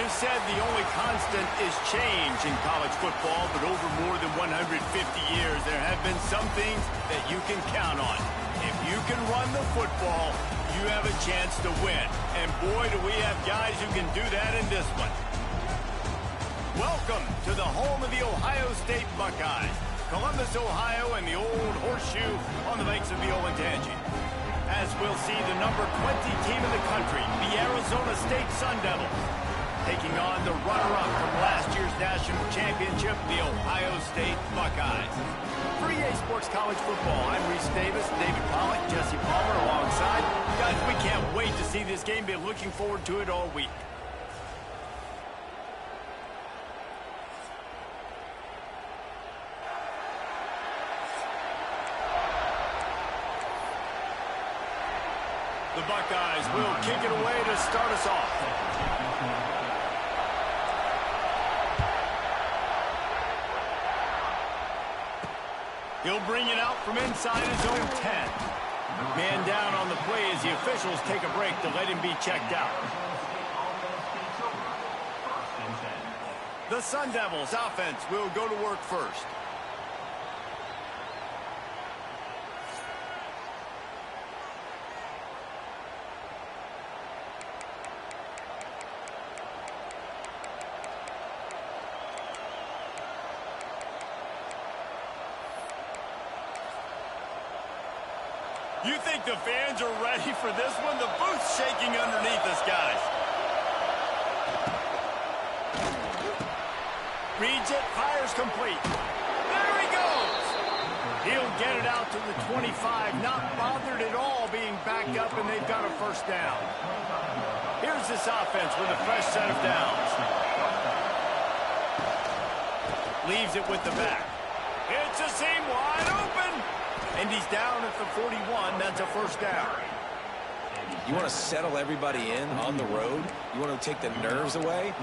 It is said the only constant is change in college football, but over more than 150 years, there have been some things that you can count on. If you can run the football, you have a chance to win. And boy, do we have guys who can do that in this one. Welcome to the home of the Ohio State Buckeyes, Columbus, Ohio, and the old horseshoe on the banks of the Olentangy. As we'll see the number 20 team in the country, the Arizona State Sun Devils, taking on the runner-up from last year's national championship, the Ohio State Buckeyes. For EA Sports College Football, I'm Reese Davis, David Pollack, Jesse Palmer alongside. Guys, we can't wait to see this game. Been looking forward to it all week. The Buckeyes will kick it away to start us off. He'll bring it out from inside his own 10. Man down on the play as the officials take a break to let him be checked out. The Sun Devils offense will go to work first. You think the fans are ready for this one? The booth's shaking underneath us, guys. Reads it, fires complete. There he goes. He'll get it out to the 25, not bothered at all being backed up, and they've got a first down. Here's this offense with a fresh set of downs. Leaves it with the back. It's a seam wide open. And he's down at the 41. That's a first down. You want to settle everybody in on the road? You want to take the nerves away?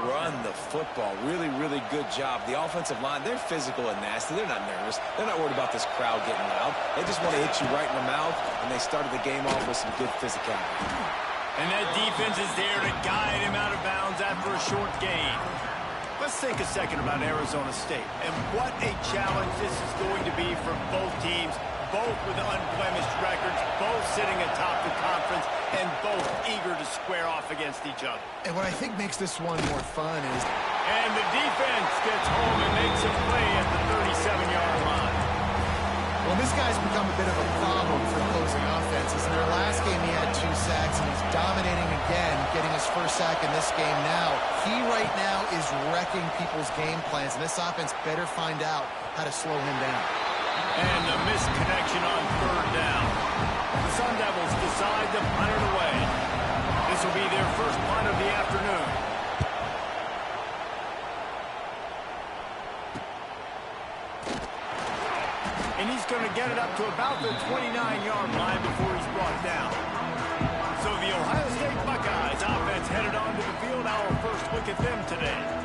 Run the football. Really, really good job. The offensive line, they're physical and nasty. They're not nervous. They're not worried about this crowd getting loud. They just want to hit you right in the mouth, and they started the game off with some good physicality. And that defense is there to guide him out of bounds after a short gain. Let's think a second about Arizona State and what a challenge this is going to be for both teams, both with unblemished records, both sitting atop the conference, and both eager to square off against each other. And what I think makes this one more fun is... And the defense gets home and makes a play at the 37-yard line. Well, this guy's become a bit of a problem for opposing offenses. In their last game, he had 2 sacks, and he's dominating again, getting his first sack in this game now. He right now is wrecking people's game plans, and this offense better find out how to slow him down. And the missed connection on third down. The Sun Devils decide to punt it away. This will be their first punt of the afternoon. And he's going to get it up to about the 29-yard line before he's brought down. So the Ohio State Buckeyes offense headed onto the field. Our first look at them today.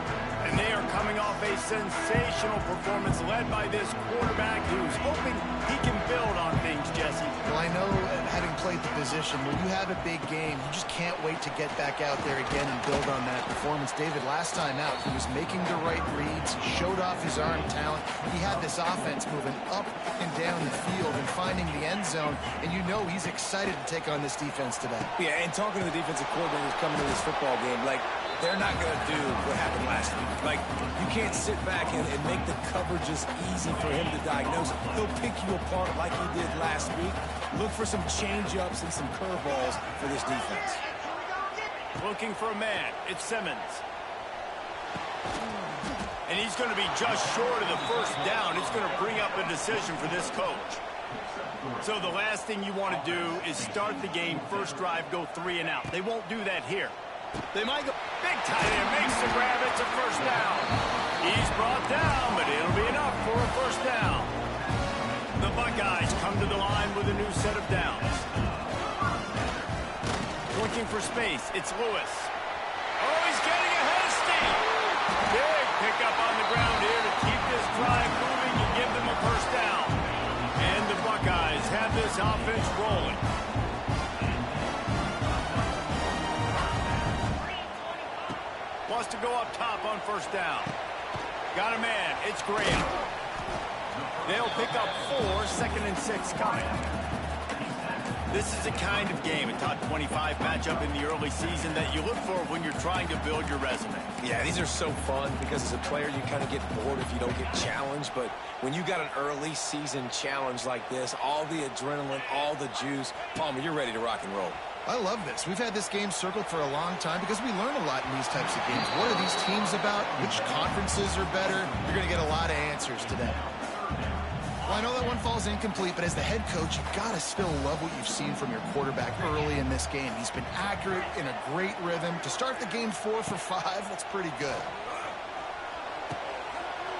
And they are coming off a sensational performance led by this quarterback who's hoping he can build on things, Jesse. Well, I know, having played the position, when you have a big game, you just can't wait to get back out there again and build on that performance. David, last time out, he was making the right reads. He showed off his arm talent. He had this offense moving up and down the field and finding the end zone. And you know he's excited to take on this defense today. Yeah, and talking to the defensive coordinators coming to this football game, like, they're not going to do what happened last week. Like, you can't sit back and make the coverages easy for him to diagnose. He'll pick you apart like he did last week. Look for some change-ups and some curveballs for this defense. Looking for a man. It's Simmons. And he's going to be just short of the first down. It's going to bring up a decision for this coach. So the last thing you want to do is start the game, first drive, go 3 and out. They won't do that here. They might go big tight end, makes the grab, it's a first down. He's brought down, but it'll be enough for a first down. The Buckeyes come to the line with a new set of downs. Looking for space, it's Lewis. Oh, he's getting ahead of steam. Big pickup on the ground here to keep this drive moving and give them a first down. And the Buckeyes have this offense rolling. wants to go up top on first down. Got a man. It's Graham. They'll pick up 4, 2nd and 6 coming. This is a kind of game, a top 25 matchup in the early season that you look for when you're trying to build your resume. Yeah, these are so fun because as a player, you kind of get bored if you don't get challenged. But when you got an early season challenge like this, all the adrenaline, all the juice, Palmer, you're ready to rock and roll. I love this. We've had this game circled for a long time because we learn a lot in these types of games. What are these teams about? Which conferences are better? You're going to get a lot of answers today. Well, I know that one falls incomplete, but as the head coach, you've got to still love what you've seen from your quarterback early in this game. He's been accurate, in a great rhythm. To start the game 4 for 5, that's pretty good.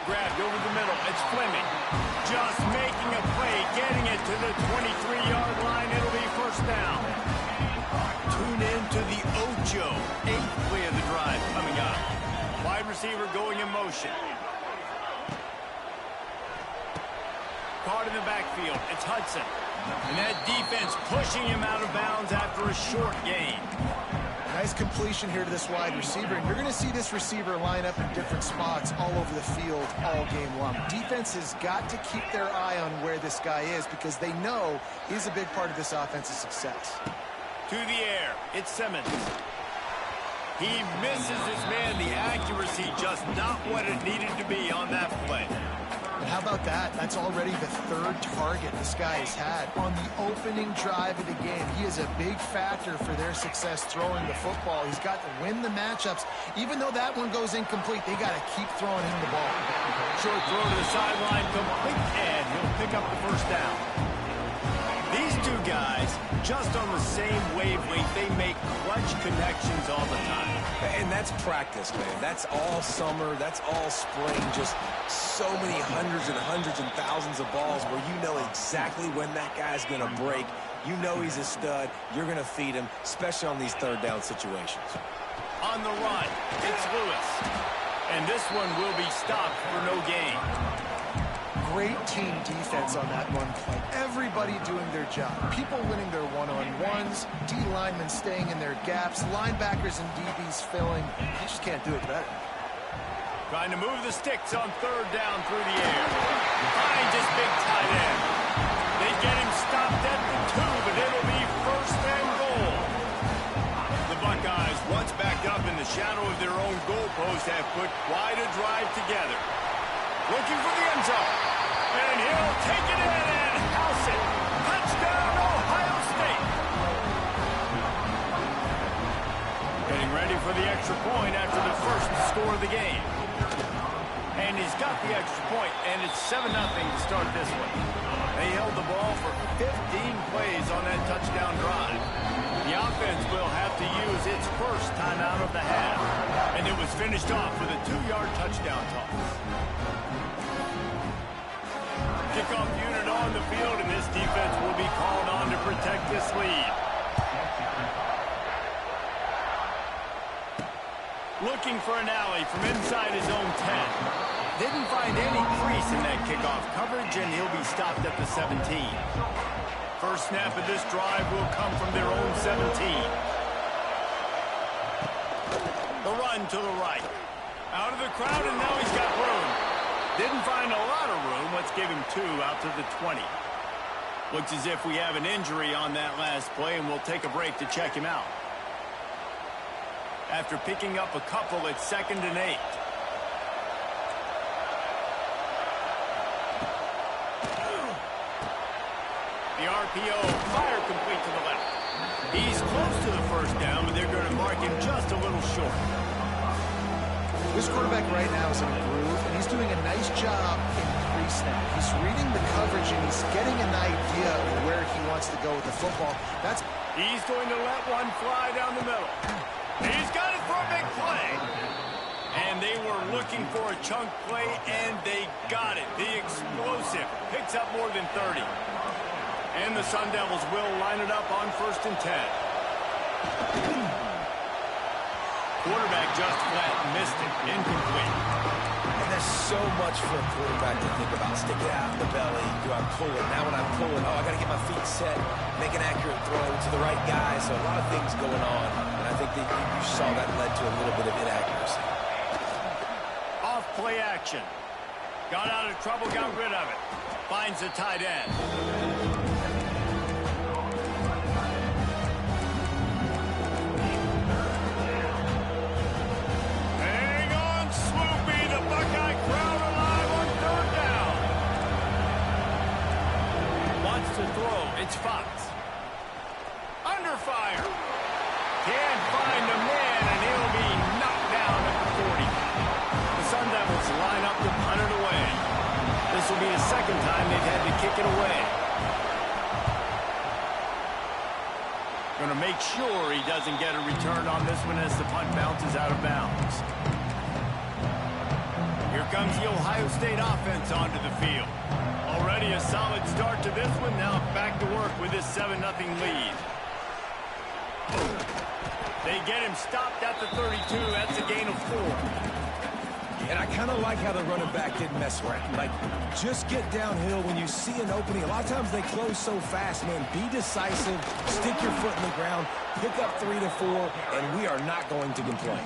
Grabbed over the middle. It's Fleming. Just making a play, getting it to the 23-yard line. It'll be first down. Tune in to the Ocho. 8th play of the drive coming up. Wide receiver going in motion. Caught in the backfield. It's Hudson. And that defense pushing him out of bounds after a short gain. Nice completion here to this wide receiver, and you're going to see this receiver line up in different spots all over the field all game long. Defense has got to keep their eye on where this guy is because they know he's a big part of this offense's success. To the air. It's Simmons. He misses his man. The accuracy just not what it needed to be on that play. And how about that? That's already the 3rd target this guy has had on the opening drive of the game. He is a big factor for their success throwing the football. He's got to win the matchups. Even though that one goes incomplete, they got to keep throwing him the ball. Short throw to the sideline, complete, and he'll pick up the first down. These two guys, just on the same wavelength, they make clutch connections all the time. And that's practice, man. That's all summer. That's all spring. Just so many hundreds and thousands of balls where you know exactly when that guy's going to break. You know he's a stud. You're going to feed him, especially on these 3rd down situations. On the run, it's Lewis. And this one will be stopped for no gain. Great team defense on that run play. Everybody doing their job. People winning their one-on-ones, D linemen staying in their gaps, linebackers and DBs filling. You just can't do it better. Trying to move the sticks on 3rd down through the air. Finds his big tight end. They get him stopped at the 2, but it'll be first and goal. The Buckeyes, once backed up in the shadow of their own goalpost, have put quite a drive together. Looking for the end zone. And he'll take it in and house it. Touchdown, Ohio State. Getting ready for the extra point after the first score of the game. And he's got the extra point, and it's 7-0 to start this one. They held the ball for 15 plays on that touchdown drive. The offense will have to use its first timeout of the half. And it was finished off with a 2-yard touchdown toss. Kickoff unit on the field, and this defense will be called on to protect this lead. Looking for an alley from inside his own 10. Didn't find any crease in that kickoff coverage, and he'll be stopped at the 17. First snap of this drive will come from their own 17. The run to the right. Out of the crowd, and now he's got room. Didn't find a lot of room. Let's give him 2 out to the 20. Looks as if we have an injury on that last play, and we'll take a break to check him out. After picking up a couple, it's 2nd and 8. The RPO, fire complete to the left. He's close to the first down, but they're going to mark him just a little short. This quarterback right now is in a groove, and he's doing a nice job in pre-snap. He's reading the coverage, and he's getting an idea of where he wants to go with the football. He's going to let one fly down the middle. He's got it for a big play. And they were looking for a chunk play, and they got it. The explosive picks up more than 30. And the Sun Devils will line it up on 1st and 10. Quarterback just flat missed it. Incomplete. And there's so much for a quarterback to think about. Stick it out of the belly. Do I pull it? Now when I pull it, I got to get my feet set, make an accurate throw to the right guy. So a lot of things going on. and I think that you saw that led to a little bit of inaccuracy. Off play action. Got out of trouble, got rid of it. Finds the tight end. Hang on, Swoopy. The Buckeye crowd alive on third down. Wants to throw. It's Fox. Under fire. Can't find a man, and he'll be knocked down at the 40. The Sun Devils line up to punt it away. This will be the second time they've had to kick it away. Going to make sure he doesn't get a return on this one as the punt bounces out of bounds. Here comes the Ohio State offense onto the field. Already a solid start to this one. Now back to work with this 7-0 lead. They get him stopped at the 32. That's a gain of 4. And I kind of like how the running back didn't mess around. Like, just get downhill when you see an opening. A lot of times they close so fast, man. Be decisive, stick your foot in the ground, pick up 3 to 4, and we are not going to complain.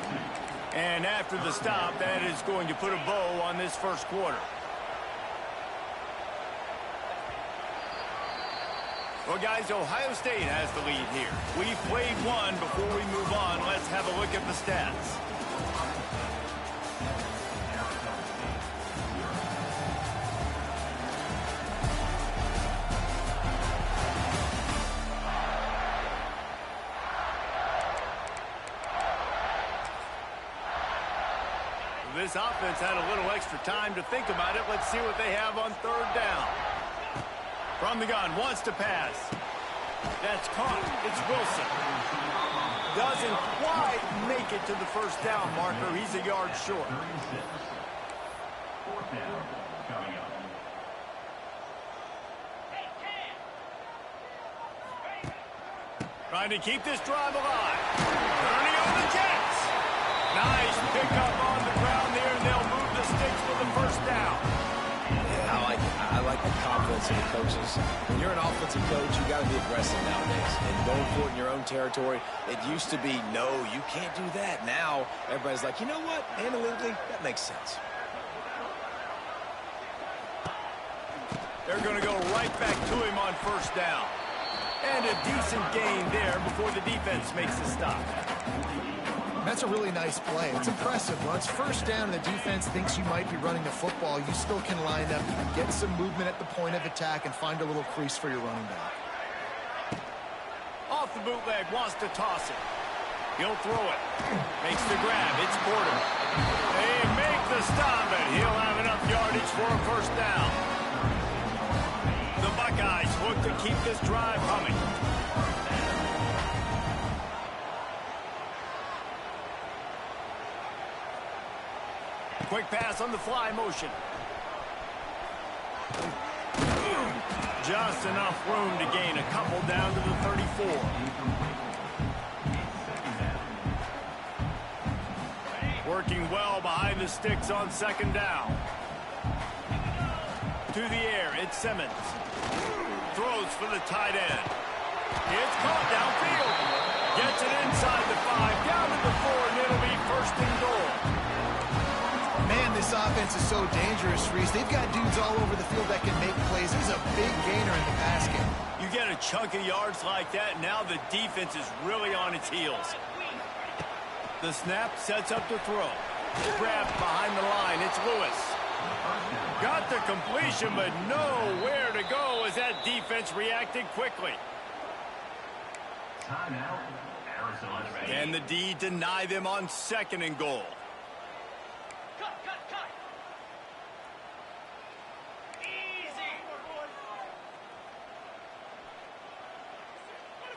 And after the stop, that is going to put a bow on this first quarter. Well, guys, Ohio State has the lead here. We've played one. Before we move on, let's have a look at the stats. This offense had a little extra time to think about it. Let's see what they have on third down. From the gun, wants to pass. That's caught. It's Wilson. Doesn't quite make it to the first down marker. He's a yard short. Trying to keep this drive alive. Turning on the Jets. Nice pickup on the ground there, and they'll move the sticks for the first down. Yeah, I like the confidence of the coaches. When you're an offensive coach, you got to be aggressive nowadays. And going for it in your own territory, it used to be, no, you can't do that. Now, everybody's like, you know what? Analytically, that makes sense. They're going to go right back to him on first down. And a decent gain there before the defense makes a stop. That's a really nice play. It's impressive. Once first down and the defense thinks you might be running the football, you still can line up, get some movement at the point of attack, and find a little crease for your running back. Off the bootleg, wants to toss it. He'll throw it. Makes the grab. It's Porter. They make the stop, and he'll have enough yardage for a first down. The Buckeyes look to keep this drive humming. Quick pass on the fly motion. Just enough room to gain a couple down to the 34. Working well behind the sticks on second down. To the air, it's Simmons. Throws for the tight end. It's caught downfield. Gets it inside the 5, down to the 4, and it'll be first and goal. Man, this offense is so dangerous, Reese. They've got dudes all over the field that can make plays. This is a big gainer in the pass game. You get a chunk of yards like that, now the defense is really on its heels. The snap sets up to throw. Grabbed behind the line. It's Lewis. Got the completion, but nowhere to go as that defense reacted quickly. Can the D deny them on second and goal?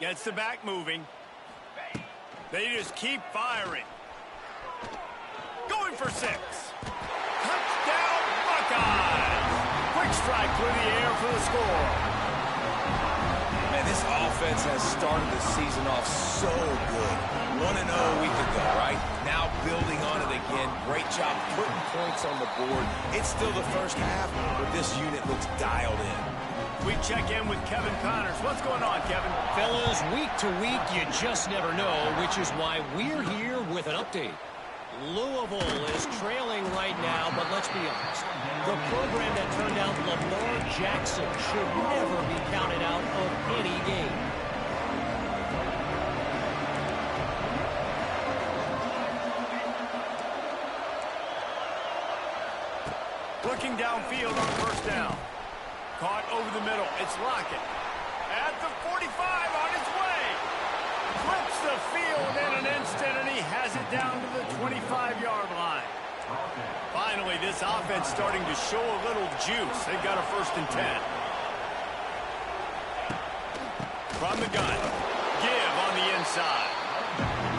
Gets the back moving. They just keep firing. Going for 6. Touchdown, Buckeyes! Quick strike through the air for the score. Man, this offense has started the season off so good. 1-0 a week ago, right? Now building on it again. Great job putting points on the board. It's still the first half, but this unit looks dialed in. We check in with Kevin Connors. What's going on, Kevin? Fellas, week to week, you just never know, which is why we're here with an update. Louisville is trailing right now, but let's be honest. The program that turned out Lamar Jackson should never be counted out of any game. Looking downfield on first down. Caught over the middle. It's Lockett. At the 45 on his way. Flips the field in an instant, and he has it down to the 25-yard line. Finally, this offense starting to show a little juice. They've got a 1st and 10. From the gun. Give on the inside.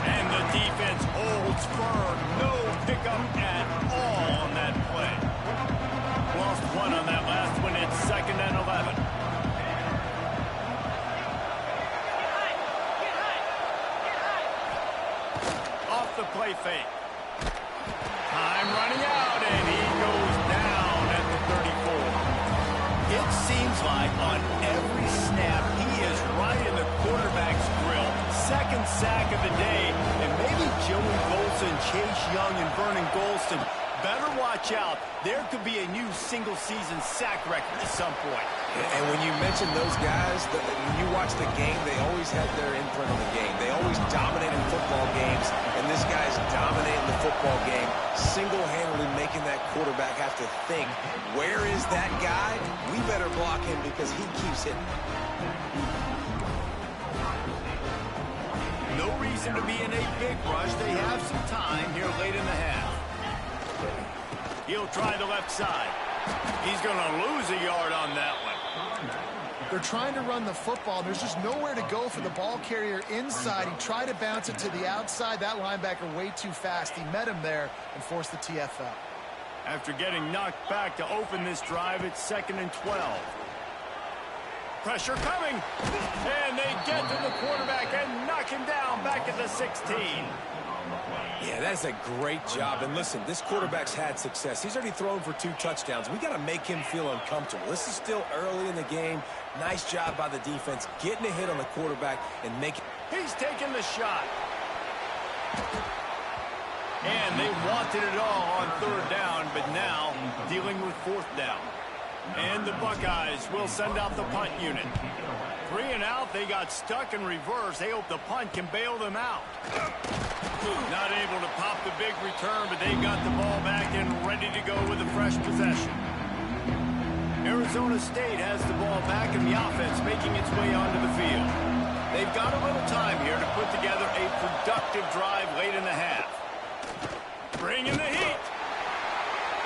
And the defense holds firm. No pickup at all on that play. Lost one on that last one. It's 2nd and 11. Off the play fake. Time running out, and he goes down at the 34. It seems like on every snap, he is right in the quarterback's grill. 2nd sack of the day, and maybe Joey Golson, Chase Young, and Vernon Golston better watch out. There could be a new single-season sack record at some point. And when you mention those guys, when you watch the game, they always have their imprint on the game. They always dominate in football games, and this guy's dominating the football game, single-handedly making that quarterback have to think, where is that guy? We better block him because he keeps hitting. No reason to be in a big rush. They have some time here late in the half. He'll try the left side. He's going to lose a yard on that one. They're trying to run the football. There's just nowhere to go for the ball carrier inside. He tried to bounce it to the outside. That linebacker way too fast. He met him there and forced the TFL. After getting knocked back to open this drive, it's 2nd and 12. Pressure coming. And they get to the quarterback and knock him down back at the 16. Yeah, that's a great job. And listen, this quarterback's had success. He's already thrown for 2 touchdowns. We got to make him feel uncomfortable. This is still early in the game. Nice job by the defense, getting a hit on the quarterback and making... He's taking the shot. And they wanted it all on 3rd down, but now dealing with 4th down. And the Buckeyes will send out the punt unit. 3 and out, they got stuck in reverse. They hope the punt can bail them out. Not able to pop the big return, but they've got the ball back and ready to go with a fresh possession. Arizona State has the ball back and the offense making its way onto the field. They've got a little time here to put together a productive drive late in the half. Bringing the heat.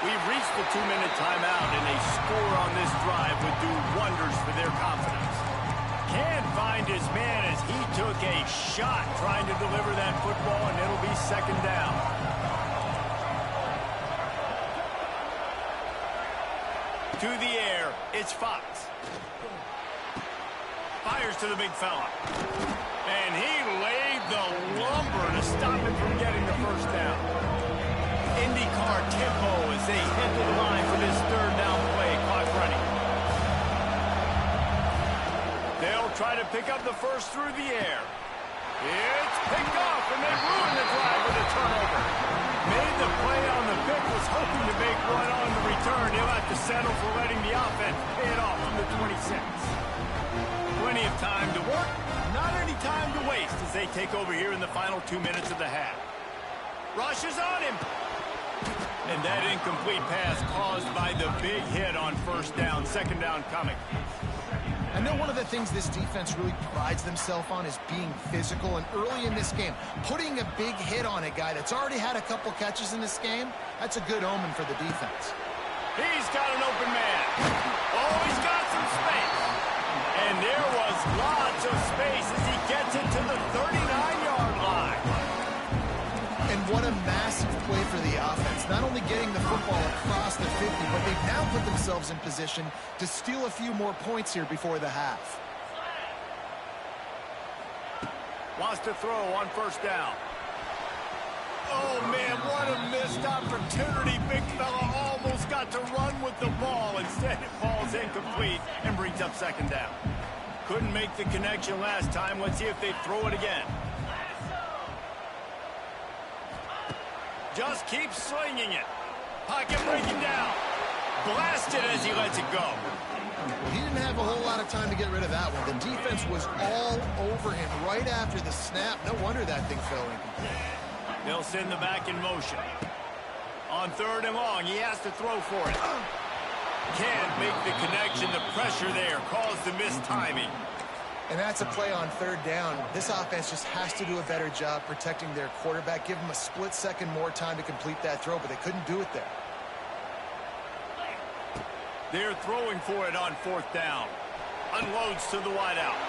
We've reached the 2-minute timeout, and a score on this drive would do wonders for their confidence. Can't find his man as he took a shot trying to deliver that football, and it'll be 2nd down. To the air, it's Fox. Fires to the big fella. And he laid the lumber to stop him from getting the 1st down. IndyCar tempo as they head to the line for this 3rd down play. Clock running. They'll try to pick up the 1st through the air. It's picked off, and they ruin the drive with a turnover. Made the play on the pick, was hoping to make one on the return. He'll have to settle for letting the offense pay it off from the 26. Plenty of time to work, not any time to waste as they take over here in the final 2 minutes of the half. Rush is on him. And that incomplete pass caused by the big hit on 1st down, 2nd down coming. I know one of the things this defense really prides themselves on is being physical, and early in this game, putting a big hit on a guy that's already had a couple catches in this game, that's a good omen for the defense. He's got an open man. Oh, he's got some space. And there was lots of space as he gets it to the 39-yard line. And what a massive play for the offense. Not only getting the football across the 50, but they've now put themselves in position to steal a few more points here before the half. Wants to throw on 1st down. Oh, man, what a missed opportunity. Big fella almost got got to run with the ball. Instead, it falls incomplete and brings up second down. Couldn't make the connection last time. Let's see if they throw it again. Just keep slinging it. Pocket breaking down. Blasted as he lets it go. He didn't have a whole lot of time to get rid of that one. The defense was all over him right after the snap. No wonder that thing fell incomplete. They'll send the back in motion. On 3rd and long, he has to throw for it. Can't make the connection. The pressure there caused the missed timing. And that's a play on 3rd down. This offense just has to do a better job protecting their quarterback. Give him a split second more time to complete that throw, but they couldn't do it there. They're throwing for it on 4th down. Unloads to the wideout.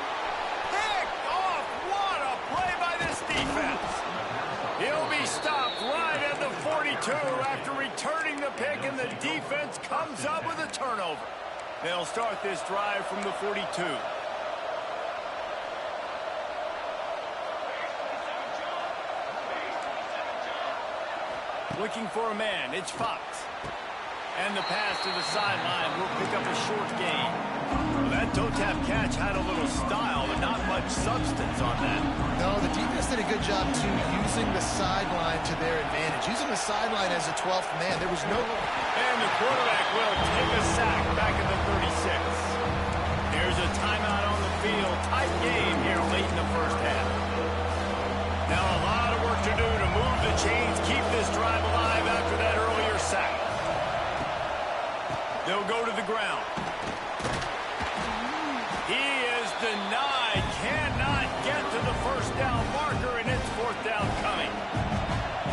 Picked off! What a play by this defense! He'll be stopped right at the 42 after returning the pick, and the defense comes up with a turnover. They'll start this drive from the 42. Looking for a man, it's Fox. And the pass to the sideline will pick up a short gain. Well, that toe-tap catch had a little style, but not much substance on that. No, the defense did a good job, too, using the sideline to their advantage. Using the sideline as a 12th man. There was no... And the quarterback will take a sack back at the 36. Here's a timeout on the field. Tight game here late in the first half. Now a lot of work to do to move the chains, keep this drive alive after that earlier sack. They'll go to the ground. He is denied. Cannot get to the first down marker, and it's 4th down coming.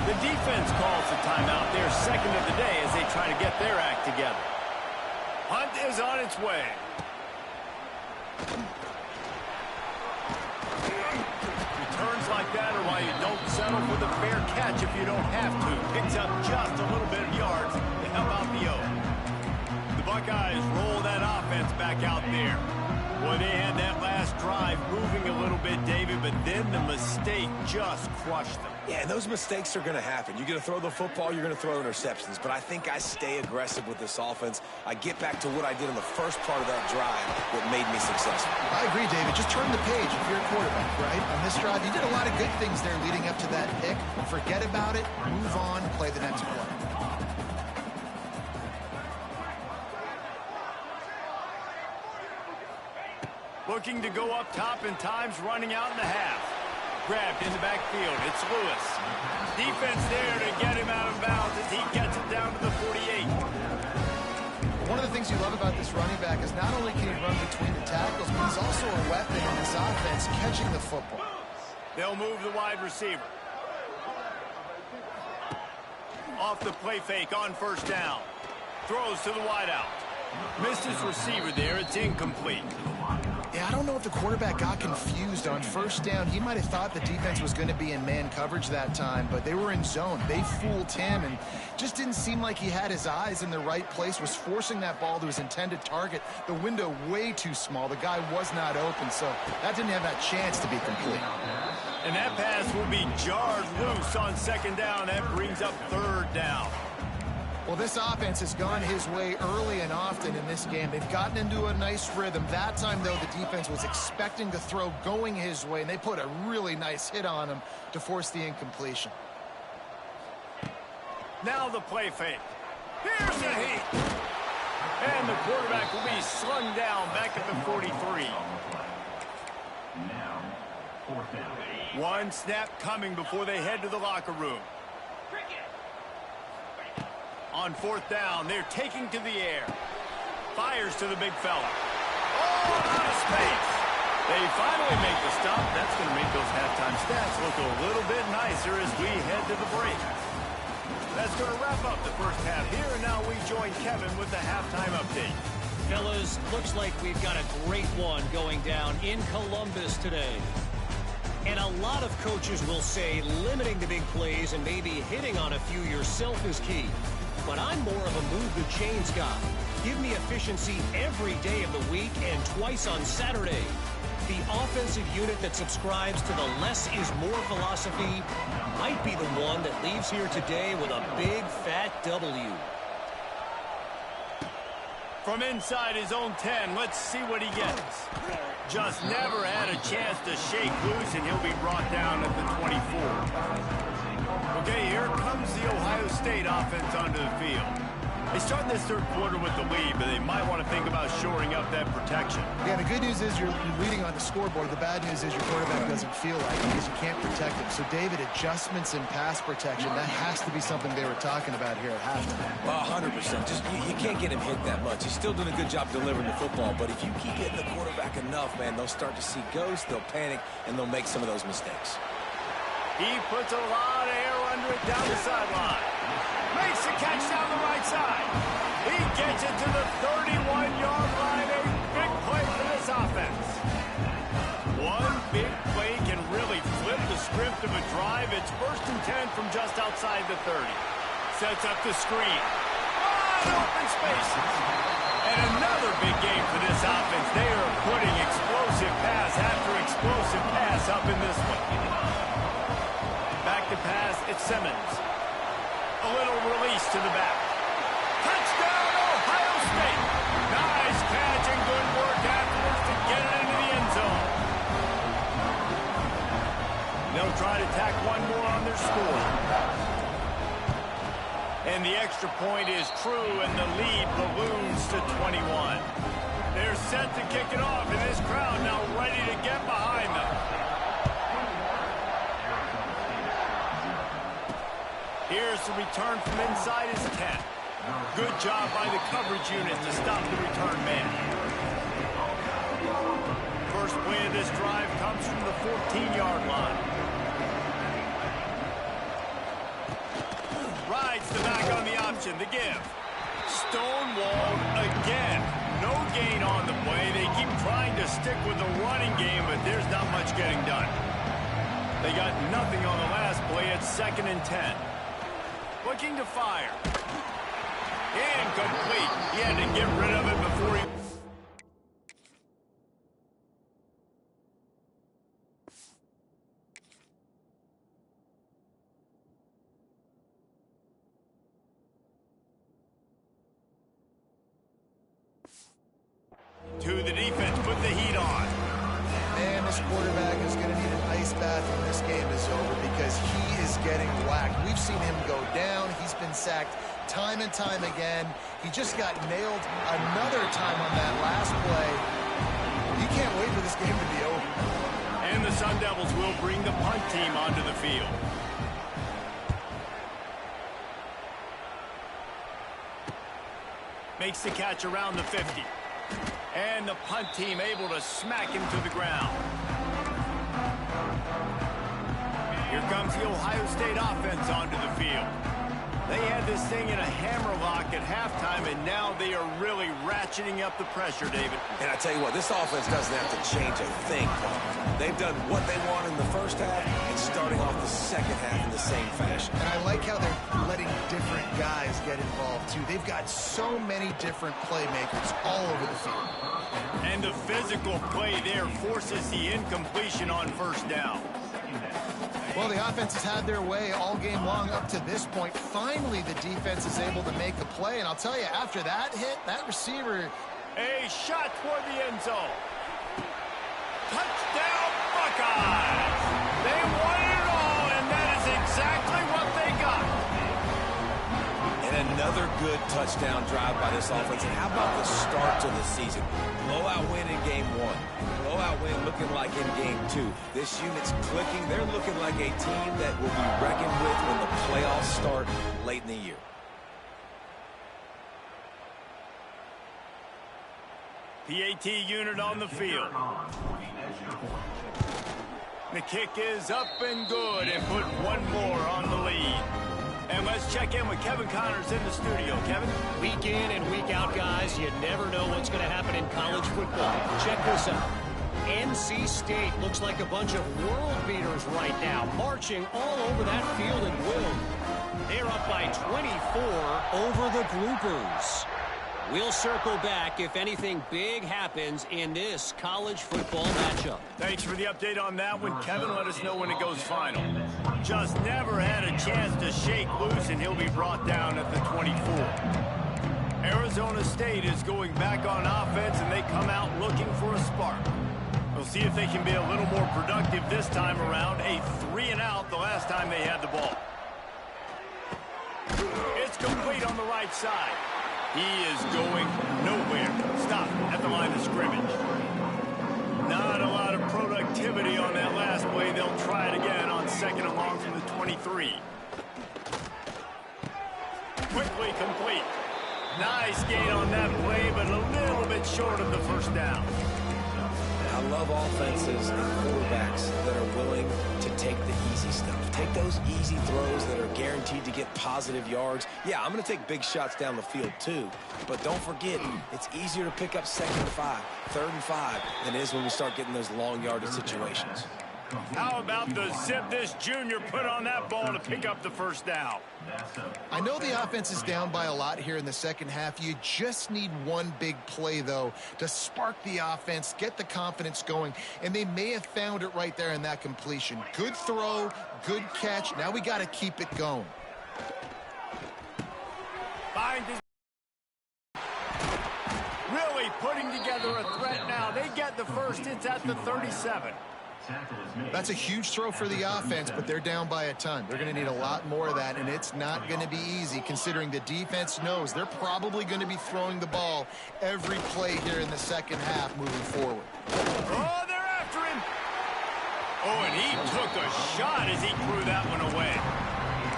The defense calls the timeout. They're second of the day as they try to get their act together. Hunt is on its way. Returns like that are why you don't settle for the fair catch if you don't have to. Picks up just a little bit of yards to help out the O. Buckeyes roll that offense back out there. Boy, they had that last drive moving a little bit, David, but then the mistake just crushed them. Yeah, and those mistakes are going to happen. You're going to throw the football, you're going to throw interceptions. But I think I stay aggressive with this offense. I get back to what I did in the first part of that drive that made me successful. I agree, David. Just turn the page if you're a quarterback, right? On this drive, you did a lot of good things there leading up to that pick. Forget about it, move on, play the next play. Looking to go up top, and time's running out in the half. Grabbed in the backfield. It's Lewis. Defense there to get him out of bounds as he gets it down to the 48. One of the things you love about this running back is not only can he run between the tackles, but he's also a weapon in this offense, catching the football. They'll move the wide receiver. Off the play fake on 1st down. Throws to the wideout. Missed his receiver there. It's incomplete. Yeah, I don't know if the quarterback got confused on 1st down. He might have thought the defense was going to be in man coverage that time, but they were in zone. They fooled him and just didn't seem like he had his eyes in the right place, was forcing that ball to his intended target. The window way too small. The guy was not open, so that didn't have that chance to be complete. And that pass will be jarred loose on 2nd down. That brings up 3rd down. Well, this offense has gone his way early and often in this game. They've gotten into a nice rhythm. That time, though, the defense was expecting the throw going his way, and they put a really nice hit on him to force the incompletion. Now the play fake. Here's a heat. And the quarterback will be slung down back at the 43. Now, 4th down. One snap coming before they head to the locker room. On 4th down, they're taking to the air. Fires to the big fella. Oh, out of space. They finally make the stop. That's going to make those halftime stats look a little bit nicer as we head to the break. That's going to wrap up the first half here, and now we join Kevin with the halftime update. Fellas, looks like we've got a great one going down in Columbus today. And a lot of coaches will say limiting the big plays and maybe hitting on a few yourself is key. But I'm more of a move the chains guy. Give me efficiency every day of the week and twice on Saturday. The offensive unit that subscribes to the less is more philosophy might be the one that leaves here today with a big fat W. From inside his own 10, let's see what he gets. Just never had a chance to shake loose, and he'll be brought down at the 24. Okay, here comes the Ohio State offense onto the field. They start this third quarter with the lead, but they might want to think about shoring up that protection. Yeah, the good news is you're leading on the scoreboard. The bad news is your quarterback doesn't feel like it because you can't protect him. So, David, adjustments in pass protection, that has to be something they were talking about here at halftime. Well, 100%. Just you can't get him hit that much. He's still doing a good job delivering the football, but if you keep hitting the quarterback enough, man, they'll start to see ghosts, they'll panic, and they'll make some of those mistakes. He puts a lot of air under it down the sideline. Makes the catch down the right side. He gets it to the 31-yard line. A big play for this offense. One big play can really flip the script of a drive. It's 1st and 10 from just outside the 30. Sets up the screen. Wide open spaces. And another big game for this offense. They are putting explosive pass after explosive pass up in this one. Back to pass, it's Simmons. A little release to the back. Touchdown, Ohio State. Nice catch and good work afterwards to get it into the end zone. They'll try to tack one more on their score. And the extra point is true, and the lead balloons to 21. They're set to kick it off, and this crowd now ready to get behind them. Here's the return from inside his 10. Good job by the coverage unit to stop the return man. First play of this drive comes from the 14-yard line. Rides the back on the option, the give. Stonewalled again. No gain on the play. They keep trying to stick with the running game, but there's not much getting done. They got nothing on the last play. It's 2nd and 10. Looking to fire. Incomplete. He had to get rid of it before he... To the defense, put the heat on. Man, this quarterback is going to need an ice bath when this game is over because he is getting whacked. We've seen him go down. He's been sacked time and time again. He just got nailed another time on that last play. You can't wait for this game to be over. And the Sun Devils will bring the punt team onto the field. Makes the catch around the 50. And the punt team able to smack him to the ground. Here comes the Ohio State offense onto the field. They had this thing in a hammerlock at halftime, and now they are really ratcheting up the pressure, David. And I tell you what, this offense doesn't have to change a thing. They've done what they want in the first half and starting off the second half in the same fashion. And I like how they're letting different guys get involved, too. They've got so many different playmakers all over the field. And the physical play there forces the incompletion on first down. Well, the offense has had their way all game long up to this point. Finally, the defense is able to make a play. And I'll tell you, after that hit, that receiver... A shot toward the end zone. Touchdown, Buckeyes! They won it all, and that is exactly what they got. And another good touchdown drive by this offense. And how about the start to the season? Blowout win in game 1. Blowout win looking like in game 2. This unit's clicking. They're looking like a team that will be reckoned with when the playoffs start late in the year. PAT unit on the field. The kick is up and good and put one more on the lead. And let's check in with Kevin Connors in the studio. Kevin? Week in and week out, guys, you never know what's going to happen in college football. Check this out. NC State looks like a bunch of world beaters right now, marching all over that field at will. They're up by 24 over the Groupers. We'll circle back if anything big happens in this college football matchup. Thanks for the update on that one, Kevin. Let us know when it goes final. Just never had a chance to shake loose, and he'll be brought down at the 24. Arizona State is going back on offense, and they come out looking for a spark. We'll see if they can be a little more productive this time around. A 3-and-out the last time they had the ball. It's complete on the right side. He is going nowhere. Stop at the line of scrimmage. Not a lot of productivity on that last play. They'll try it again on 2nd and long from the 23. Quickly complete. Nice gain on that play, but a little bit short of the first down. I love offenses and quarterbacks that are willing to take the easy stuff. Take those easy throws that are guaranteed to get positive yards. Yeah, I'm going to take big shots down the field too, but don't forget, it's easier to pick up 2nd and 5, 3rd and 5 than it is when we start getting those long yardage situations. How about the zip this junior put on that ball to pick up the first down? I know the offense is down by a lot here in the second half. You just need one big play, though, to spark the offense, get the confidence going, and they may have found it right there in that completion. Good throw, good catch. Now we got to keep it going. Really putting together a threat now. They get the first. It's at the 37. That's a huge throw for the offense, but they're down by a ton. They're going to need a lot more of that, and it's not going to be easy considering the defense knows they're probably going to be throwing the ball every play here in the second half moving forward. Oh, they're after him. Oh, and he took a shot as he threw that one away.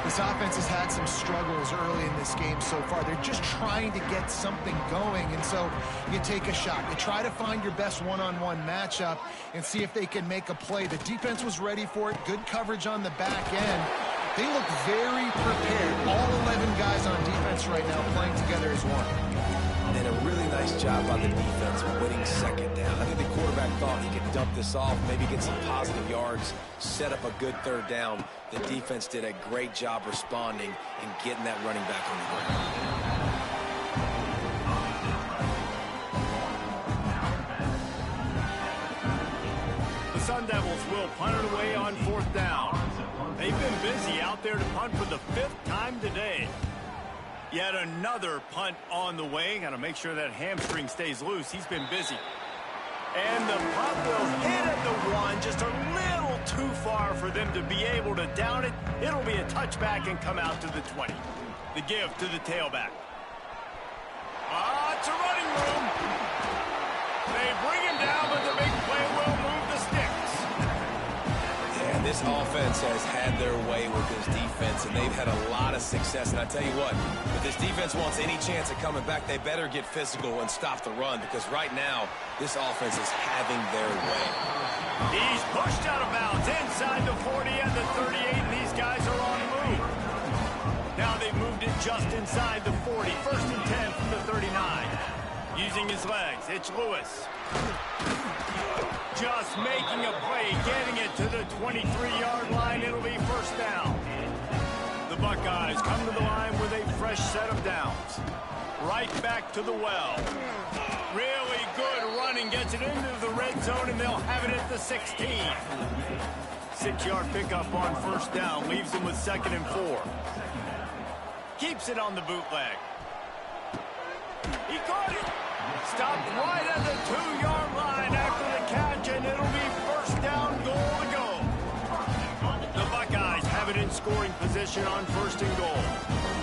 This offense has had some struggles early in this game so far. They're just trying to get something going, and so you take a shot. You try to find your best one-on-one matchup and see if they can make a play. The defense was ready for it. Good coverage on the back end. They look very prepared. All 11 guys on defense right now playing together as one. And a really nice job by the defense winning 2nd down. I think the quarterback thought he could dump this off, maybe get some positive yards, set up a good 3rd down. The defense did a great job responding and getting that running back on the ground. The Sun Devils will punt it away on 4th down. They've been busy out there to punt for the 5th time today. Yet another punt on the way. Got to make sure that hamstring stays loose. He's been busy. And the punt will hit at the 1, just a little too far for them to be able to down it. It'll be a touchback and come out to the 20. The give to the tailback. It's a running room. They bring him down, but the big play will move the sticks. Yeah, this offense has had their way with this defense, and they've had a lot of success. And I tell you what, if this defense wants any chance of coming back, they better get physical and stop the run, because right now, this offense is having their way. He's pushed out of bounds inside the 40 and the 38, and these guys are on the move. Now they've moved it just inside the 40. 1st and 10 from the 39. Using his legs, it's Lewis. Just making a play, getting it to the 23-yard line. It'll be 1st down. The Buckeyes come to the line with a fresh set of downs. Right back to the well. Really good running, gets it into the red zone, and they'll have it at the 16. 6-yard pickup on 1st down, leaves them with 2nd and 4. Keeps it on the bootleg. He caught it. Stopped right at the 2-yard line after the catch, and it'll be 1st down, goal to go. The Buckeyes have it in scoring position on 1st and goal.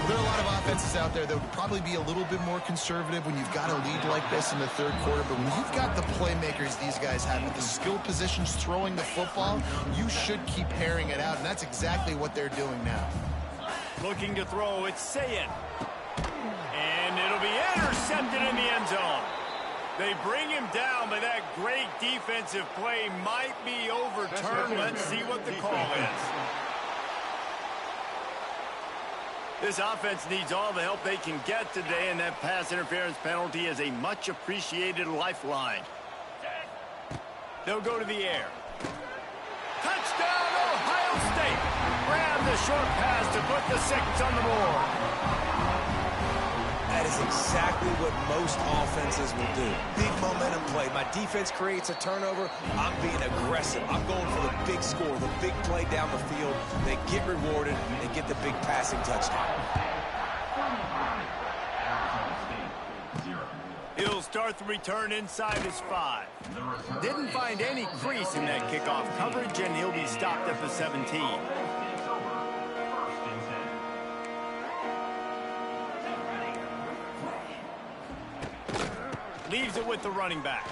There are a lot of offenses out there that would probably be a little bit more conservative when you've got a lead like this in the 3rd quarter, but when you've got the playmakers these guys have with the skill positions throwing the football, you should keep herring it out, and that's exactly what they're doing now. Looking to throw, it's Sayin. And it'll be intercepted in the end zone. They bring him down, but that great defensive play might be overturned. Let's see what the call is. This offense needs all the help they can get today, and that pass interference penalty is a much-appreciated lifeline. They'll go to the air. Touchdown, Ohio State! Grab the short pass to put the 6 on the board. That is exactly what most offenses will do. Big momentum play. My defense creates a turnover. I'm being aggressive. I'm going for the big score, the big play down the field. They get rewarded. They get the big passing touchdown. start the return inside his 5. Didn't find any crease in that kickoff coverage, and he'll be stopped at the 17. Leaves it with the running back.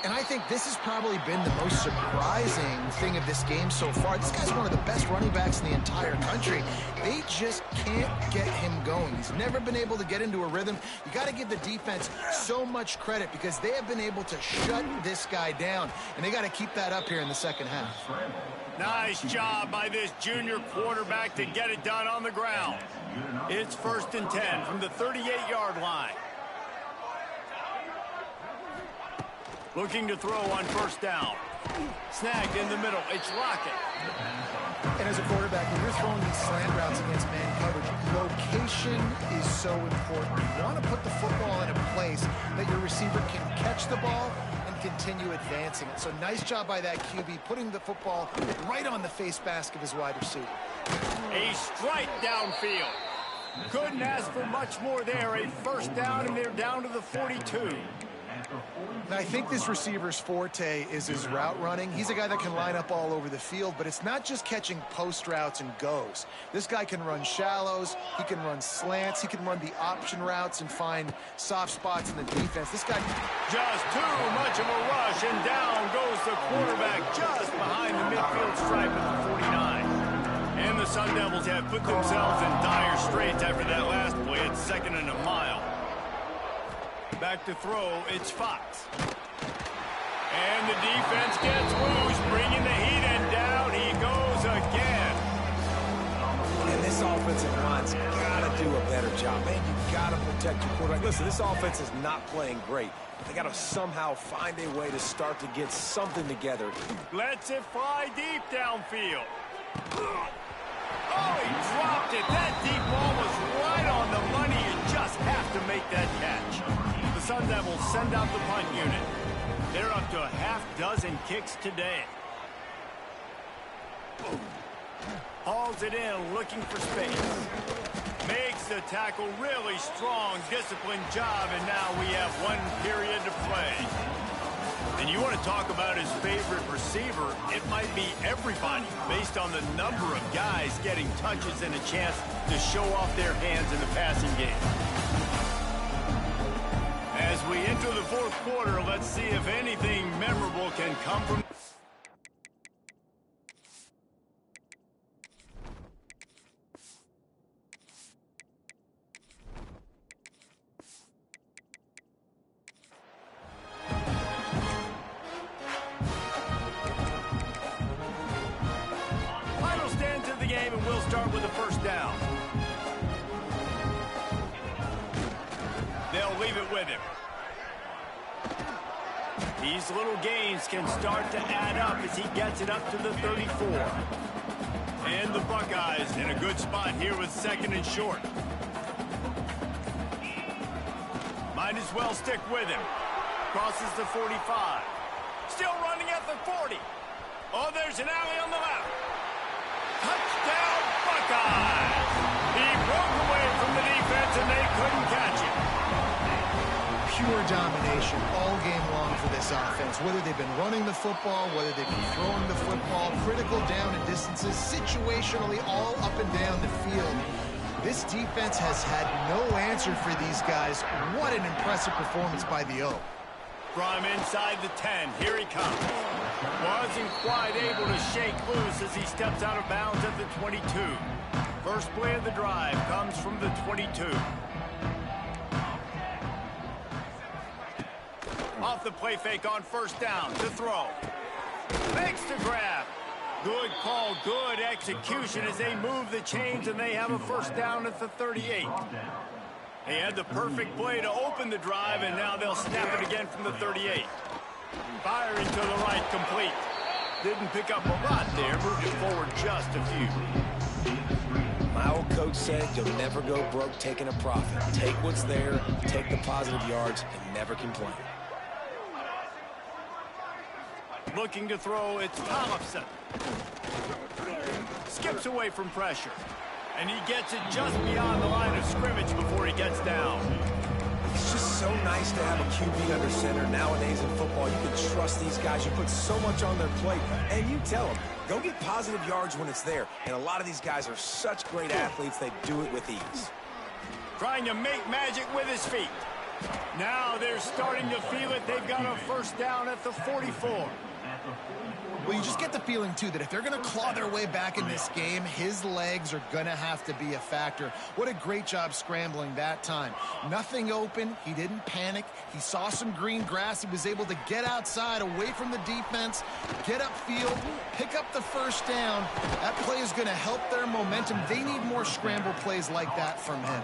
And I think this has probably been the most surprising thing of this game so far. This guy's one of the best running backs in the entire country. They just can't get him going. He's never been able to get into a rhythm. You got to give the defense so much credit because they have been able to shut this guy down. And they got to keep that up here in the second half. Nice job by this junior quarterback to get it done on the ground. It's 1st and 10 from the 38-yard line. Looking to throw on 1st down. Snagged in the middle. It's Lockett. And as a quarterback, when you're throwing these slant routes against man coverage, location is so important. You want to put the football in a place that your receiver can catch the ball and continue advancing it. So nice job by that QB, putting the football right on the face mask of his wide receiver. A strike downfield. Couldn't ask for much more there. A 1st down, and they're down to the 42. And I think this receiver's forte is his route running. He's a guy that can line up all over the field, but it's not just catching post routes and goes. This guy can run shallows, he can run slants, he can run the option routes and find soft spots in the defense. This guy... Just too much of a rush, and down goes the quarterback just behind the midfield stripe at the 49. And the Sun Devils have put themselves in dire straits after that last play at 2nd and a mile. Back to throw, it's Fox. And the defense gets loose, bringing the heat, and down he goes again. And this offensive line's got to do a better job. Man, you got to protect your quarterback. Listen, this offense is not playing great. They got to somehow find a way to start to get something together. Lets it fly deep downfield. Oh, he dropped it. That deep ball was right on the money. You just have to make that catch. The Sun Devils send out the punt unit. They're up to a half-dozen kicks today. Hauls it in, looking for space. Makes the tackle, really strong, disciplined job, and now we have 1 period to play. And you want to talk about his favorite receiver, it might be everybody, based on the number of guys getting touches and a chance to show off their hands in the passing game. As we enter the 4th quarter, let's see if anything memorable can come from... Final stand to the game, and we'll start with the 1st down. They'll leave it with him. These little gains can start to add up as he gets it up to the 34. And the Buckeyes in a good spot here with 2nd and short. Might as well stick with him. Crosses the 45. Still running at the 40. Oh, there's an alley on the left. Touchdown, Buckeyes! He broke away from the defense, and they couldn't catch him. Pure domination all game long for this offense. Whether they've been running the football, whether they've been throwing the football, critical down and distances, situationally all up and down the field. This defense has had no answer for these guys. What an impressive performance by the O. From inside the 10, here he comes. Wasn't quite able to shake loose as he steps out of bounds at the 22. First play of the drive comes from the 22. Off the play fake on 1st down to throw. Makes the grab. Good call, good execution as they move the chains, and they have a 1st down at the 38. They had the perfect play to open the drive, and now they'll snap it again from the 38. Firing to the right, complete. Didn't pick up a lot there, moved it forward just a few. My old coach said you'll never go broke taking a profit. Take what's there, take the positive yards, and never complain. Looking to throw, it's Tollefson. Skips away from pressure. And he gets it just beyond the line of scrimmage before he gets down. He's so nice to have a QB under center. Nowadays in football, you can trust these guys. You put so much on their plate, and you tell them, go get positive yards when it's there. And a lot of these guys are such great athletes, they do it with ease. Trying to make magic with his feet. Now they're starting to feel it. They've got a first down at the 44. Well, you just get the feeling, too, that if they're going to claw their way back in this game, his legs are going to have to be a factor. What a great job scrambling that time. Nothing open. He didn't panic. He saw some green grass. He was able to get outside, away from the defense, get upfield, pick up the first down. That play is going to help their momentum. They need more scramble plays like that from him.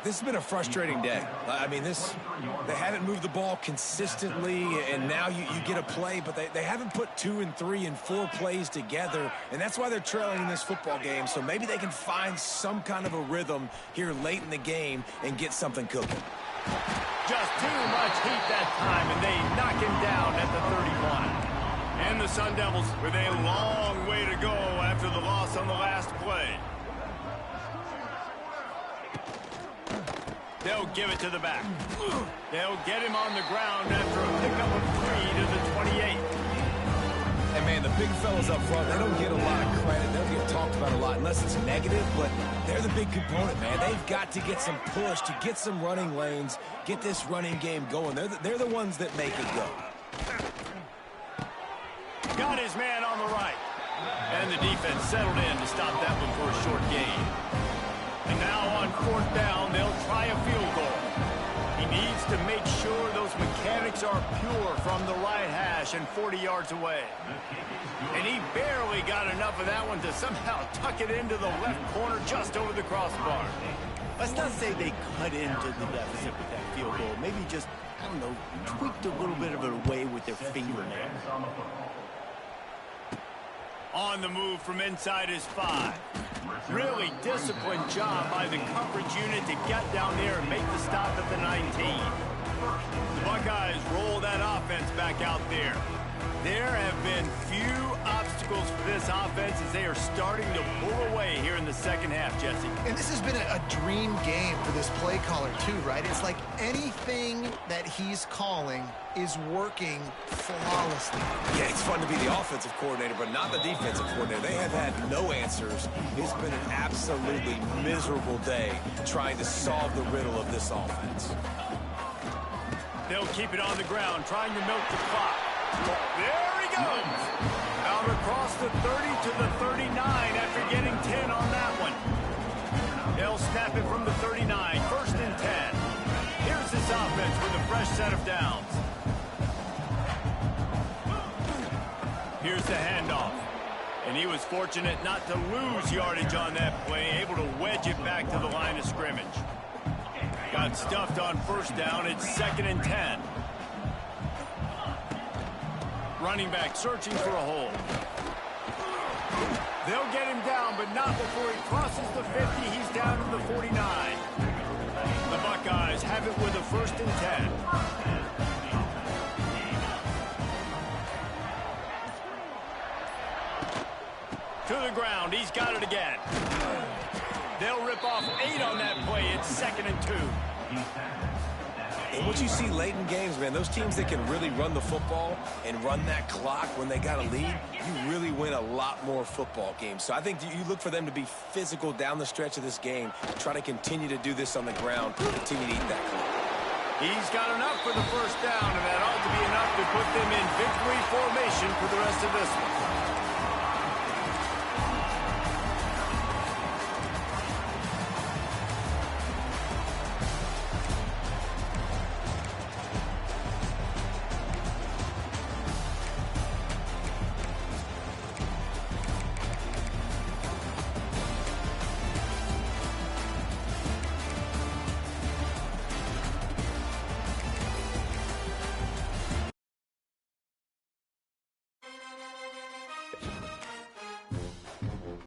This has been a frustrating day. I mean, they haven't moved the ball consistently, and now you get a play, but they haven't put 2 and 3 and 4 plays together, and that's why they're trailing in this football game. So maybe they can find some kind of a rhythm here late in the game and get something cooking. Just too much heat that time, and they knock him down at the 31. And the Sun Devils with a long way to go after the loss on the last play. They'll give it to the back. They'll get him on the ground after a pickup of 3 to the 28. And, man, the big fellas up front, they don't get a lot of credit. They don't get talked about a lot unless it's negative, but they're the big component, man. They've got to get some push, to get some running lanes, get this running game going. They're the ones that make it go. Got his man on the right. And the defense settled in to stop that one for a short gain. And now on 4th down, they'll try a field goal. He needs to make sure those mechanics are pure from the right hash and 40 yards away. And he barely got enough of that one to somehow tuck it into the left corner just over the crossbar. Let's not say they cut into the deficit with that field goal. Maybe just, I don't know, tweaked a little bit of it away with their fingernails. On the move from inside his 5. Really disciplined job by the coverage unit to get down there and make the stop at the 19. The Buckeyes roll that offense back out there. There have been few obstacles for this offense as they are starting to pull away here in the second half, Jesse. And this has been a dream game for this play caller, too, right? It's like anything that he's calling is working flawlessly. Yeah, it's fun to be the offensive coordinator, but not the defensive coordinator. They have had no answers. It's been an absolutely miserable day trying to solve the riddle of this offense. They'll keep it on the ground, trying to milk the clock. There he goes. Out across the 30 to the 39 after getting 10 on that one. They'll snap it from the 39, 1st and 10. Here's this offense with a fresh set of downs. Here's the handoff. And he was fortunate not to lose yardage on that play, able to wedge it back to the line of scrimmage. Got stuffed on 1st down. It's 2nd and 10. Running back searching for a hole. They'll get him down, but not before he crosses the 50. He's down to the 49. The Buckeyes have it with a 1st and 10. To the ground. He's got it again. They'll rip off 8 on that play. It's 2nd and 2. And what you see late in games, man, those teams that can really run the football and run that clock when they got a lead, you really win a lot more football games. So I think you look for them to be physical down the stretch of this game, try to continue to do this on the ground, continue to eat that clock. He's got enough for the 1st down, and that ought to be enough to put them in victory formation for the rest of this one.